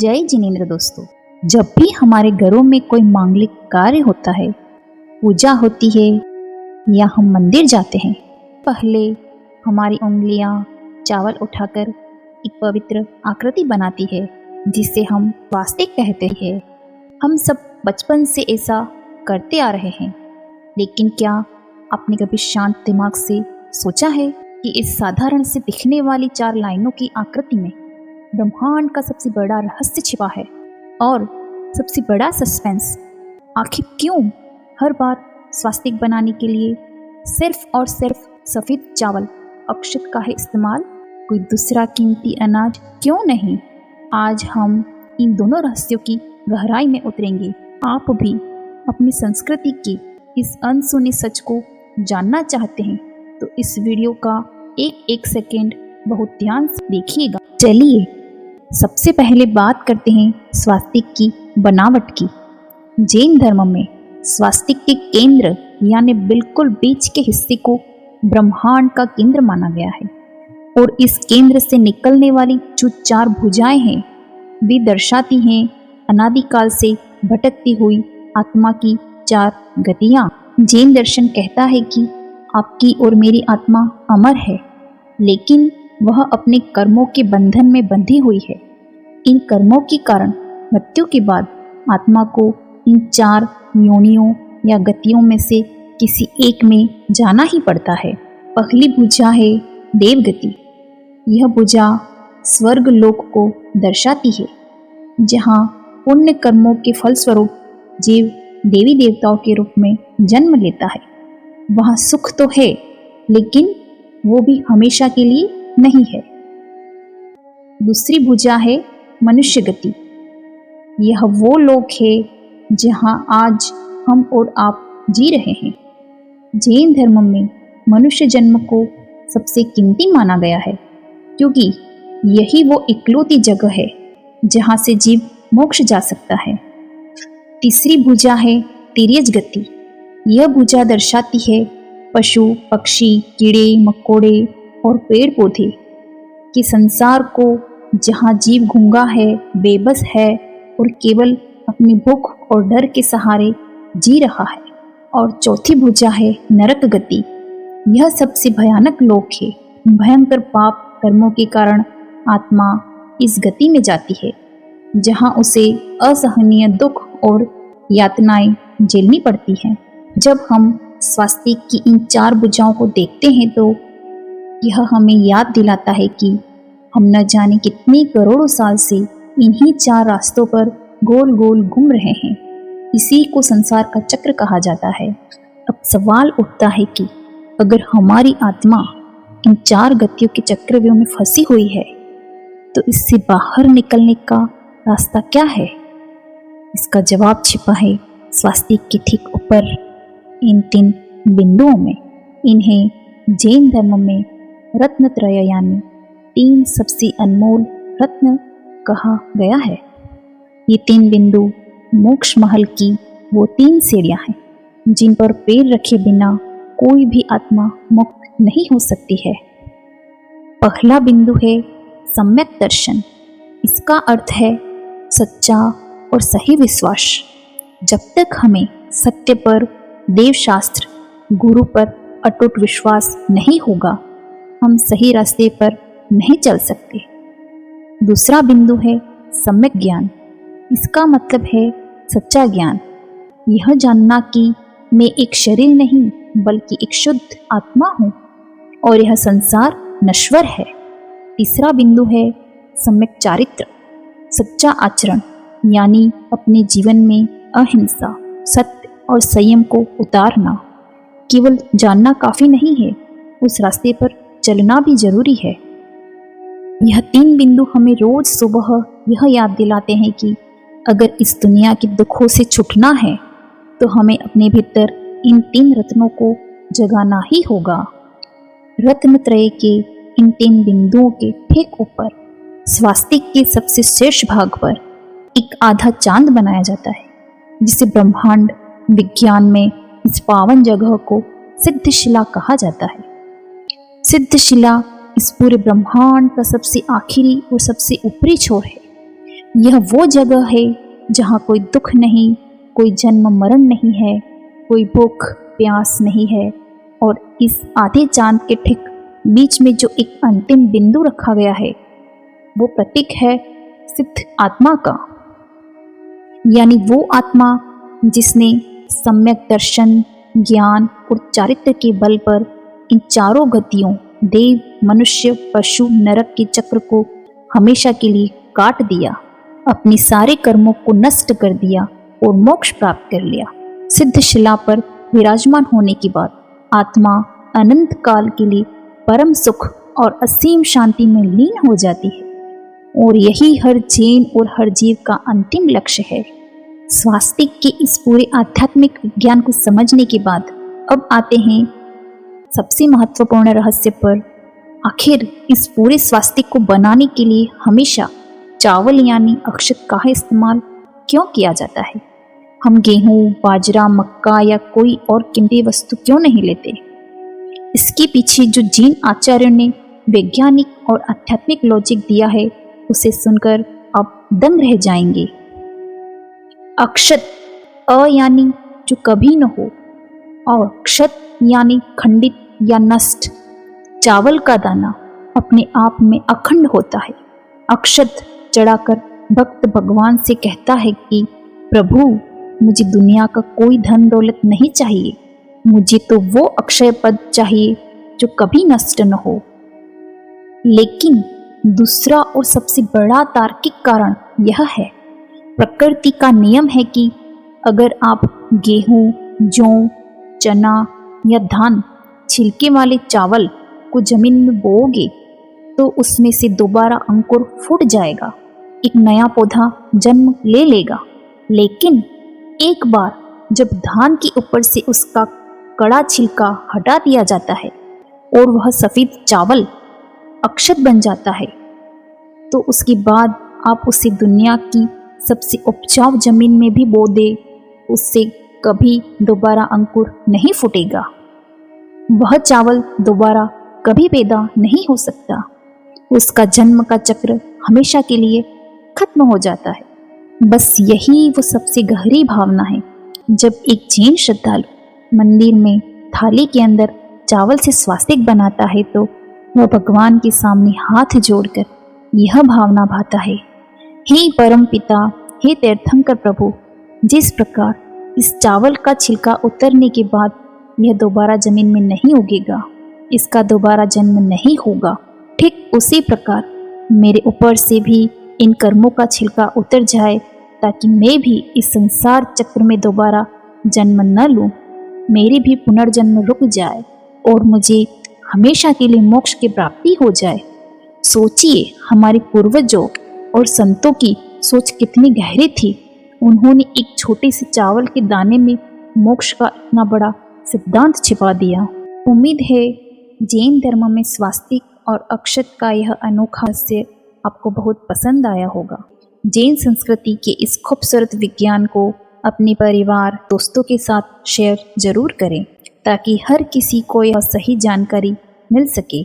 जय जिनेंद्र दोस्तों। जब भी हमारे घरों में कोई मांगलिक कार्य होता है, पूजा होती है या हम मंदिर जाते हैं, पहले हमारी उंगलियां चावल उठाकर एक पवित्र आकृति बनाती है जिसे हम स्वास्तिक कहते हैं। हम सब बचपन से ऐसा करते आ रहे हैं, लेकिन क्या आपने कभी शांत दिमाग से सोचा है कि इस साधारण से दिखने वाली 4 लाइनों की आकृति में ब्रह्मांड का सबसे बड़ा रहस्य छिपा है? और सबसे बड़ा सस्पेंस, आखिर क्यों हर बार स्वास्तिक बनाने के लिए सिर्फ और सिर्फ सफ़ेद चावल अक्षत का है इस्तेमाल? कोई दूसरा कीमती अनाज क्यों नहीं? आज हम इन दोनों रहस्यों की गहराई में उतरेंगे। आप भी अपनी संस्कृति के इस अनसुने सच को जानना चाहते हैं तो इस वीडियो का एक एक सेकेंड बहुत ध्यान से देखिएगा। चलिए सबसे पहले बात करते हैं स्वास्तिक की बनावट की। जैन धर्म में स्वास्तिक के केंद्र यानी बिल्कुल बीच के हिस्से को ब्रह्मांड का केंद्र माना गया है, और इस केंद्र से निकलने वाली जो 4 भुजाएं हैं वे दर्शाती हैं अनादिकाल से भटकती हुई आत्मा की 4 गतियां। जैन दर्शन कहता है कि आपकी और मेरी आत्मा अमर है, लेकिन वह अपने कर्मों के बंधन में बंधी हुई है। इन कर्मों के कारण मृत्यु के बाद आत्मा को इन 4 योनियों या गतियों में से किसी एक में जाना ही पड़ता है। पहली भुजा है देवगति। यह भुजा स्वर्ग लोक को दर्शाती है, जहाँ पुण्य कर्मों के फलस्वरूप जीव देवी देवताओं के रूप में जन्म लेता है। वहाँ सुख तो है, लेकिन वो भी हमेशा के लिए नहीं है। दूसरी भुजा है मनुष्य गति। यह वो लोक है जहाँ आज हम और आप जी रहे हैं। जैन धर्म में मनुष्य जन्म को सबसे कीमती माना गया है, क्योंकि यही वो इकलौती जगह है जहाँ से जीव मोक्ष जा सकता है। तीसरी भुजा है तिर्यज गति। यह भुजा दर्शाती है पशु पक्षी, कीड़े मकोड़े और पेड़ पौधे के संसार को, जहाँ जीव गूंगा है, बेबस है और केवल अपनी भूख और डर के सहारे जी रहा है। और चौथी भुजा है नरक गति। यह सबसे भयानक लोक है। भयंकर पाप कर्मों के कारण आत्मा इस गति में जाती है, जहाँ उसे असहनीय दुख और यातनाएं झेलनी पड़ती हैं। जब हम स्वास्तिक की इन 4 भुजाओं को देखते हैं तो यह हमें याद दिलाता है कि हम न जाने कितने करोड़ों साल से इन्हीं 4 रास्तों पर गोल गोल घूम रहे हैं। इसी को संसार का चक्र कहा जाता है। अब सवाल उठता है कि अगर हमारी आत्मा इन 4 गतियों के चक्रव्यूह में फंसी हुई है, तो इससे बाहर निकलने का रास्ता क्या है? इसका जवाब छिपा है स्वास्तिक के ठीक ऊपर, इन 3 बिंदुओं में। इन्हें जैन धर्म में रत्नत्रय यानी 3 सबसे अनमोल रत्न कहा गया है। ये 3 बिंदु मोक्ष महल की वो 3 सीढ़ियां हैं जिन पर पैर रखे बिना कोई भी आत्मा मुक्त नहीं हो सकती है। पहला बिंदु है सम्यक दर्शन। इसका अर्थ है सच्चा और सही विश्वास। जब तक हमें सत्य पर, देवशास्त्र, गुरु पर अटूट विश्वास नहीं होगा, हम सही रास्ते पर नहीं चल सकते। दूसरा बिंदु है सम्यक ज्ञान। इसका मतलब है सच्चा ज्ञान। यह जानना कि मैं एक शरीर नहीं बल्कि एक शुद्ध आत्मा हूँ और यह संसार नश्वर है। तीसरा बिंदु है सम्यक चारित्र। सच्चा आचरण यानी अपने जीवन में अहिंसा, सत्य और संयम को उतारना। केवल जानना काफी नहीं है, उस रास्ते पर चलना भी जरूरी है। यह 3 बिंदु हमें रोज सुबह यह याद दिलाते हैं कि अगर इस दुनिया के दुखों से छूटना है तो हमें अपने भीतर इन 3 रत्नों को जगाना ही होगा। रत्नत्रय के इन 3 बिंदुओं के ठीक ऊपर स्वास्तिक के सबसे शीर्ष भाग पर एक आधा चांद बनाया जाता है, जिसे ब्रह्मांड विज्ञान में इस पावन जगह को सिद्धशिला कहा जाता है। सिद्धशिला इस पूरे ब्रह्मांड का सबसे आखिरी और सबसे ऊपरी छोर है। यह वो जगह है जहाँ कोई दुख नहीं, कोई जन्म मरण नहीं है, कोई भूख प्यास नहीं है। और इस आधे चांद के ठीक बीच में जो एक अंतिम बिंदु रखा गया है, वो प्रतीक है सिद्ध आत्मा का, यानी वो आत्मा जिसने सम्यक दर्शन, ज्ञान और चारित्र के बल पर इन चारों गतियों देव, मनुष्य, पशु, नरक के चक्र को हमेशा के लिए काट दिया, अपने सारे कर्मों को नष्ट कर दिया और मोक्ष प्राप्त कर लिया। सिद्ध शिला पर विराजमान होने के बाद आत्मा अनंत काल के लिए परम सुख और असीम शांति में लीन हो जाती है। और यही हर जैन और हर जीव का अंतिम लक्ष्य है। स्वास्तिक के इस पूरे आध्यात्मिक विज्ञान को समझने के बाद अब आते हैं सबसे महत्वपूर्ण रहस्य पर। आखिर इस पूरे स्वास्तिक को बनाने के लिए हमेशा चावल यानी अक्षत का इस्तेमाल क्यों किया जाता है? हम गेहूं, बाजरा, मक्का या कोई और कीमती वस्तु क्यों नहीं लेते? इसके पीछे जो जैन आचार्यों ने वैज्ञानिक और आध्यात्मिक लॉजिक दिया है, उसे सुनकर आप दंग रह जाएंगे। अक्षत अ यानी जो कभी न हो, और क्षत यानी खंडित या नष्ट। चावल का दाना अपने आप में अखंड होता है। अक्षत चढ़ाकर भक्त भगवान से कहता है कि प्रभु, मुझे दुनिया का कोई धन दौलत नहीं चाहिए, मुझे तो वो अक्षय पद चाहिए जो कभी नष्ट न हो। लेकिन दूसरा और सबसे बड़ा तार्किक कारण यह है, प्रकृति का नियम है कि अगर आप गेहूं, जौ, चना या धान, छिलके वाले चावल को जमीन में बोओगे तो उसमें से दोबारा अंकुर फूट जाएगा, एक नया पौधा जन्म ले लेगा। लेकिन एक बार जब धान के ऊपर से उसका कड़ा छिलका हटा दिया जाता है और वह सफ़ेद चावल अक्षत बन जाता है, तो उसके बाद आप उसे दुनिया की सबसे उपजाऊ जमीन में भी बो दे, उससे कभी दोबारा अंकुर नहीं फूटेगा। वह चावल दोबारा कभी पैदा नहीं हो सकता। उसका जन्म का चक्र हमेशा के लिए खत्म हो जाता है। बस यही वो सबसे गहरी भावना है। जब एक जैन श्रद्धालु मंदिर में थाली के अंदर चावल से स्वास्तिक बनाता है तो वह भगवान के सामने हाथ जोड़कर यह भावना भाता है, हे परम पिता, हे तीर्थंकर प्रभु, जिस प्रकार इस चावल का छिलका उतरने के बाद यह दोबारा जमीन में नहीं उगेगा, इसका दोबारा जन्म नहीं होगा, ठीक उसी प्रकार मेरे ऊपर से भी इन कर्मों का छिलका उतर जाए ताकि मैं भी इस संसार चक्र में दोबारा जन्म न लूं, मेरी भी पुनर्जन्म रुक जाए और मुझे हमेशा के लिए मोक्ष की प्राप्ति हो जाए। सोचिए, हमारे पूर्वजों और संतों की सोच कितनी गहरी थी। उन्होंने एक छोटे से चावल के दाने में मोक्ष का इतना बड़ा सिद्धांत छिपा दिया। उम्मीद है जैन धर्म में स्वास्तिक और अक्षत का यह अनोखा रहस्य आपको बहुत पसंद आया होगा। जैन संस्कृति के इस खूबसूरत विज्ञान को अपने परिवार, दोस्तों के साथ शेयर जरूर करें ताकि हर किसी को यह सही जानकारी मिल सके।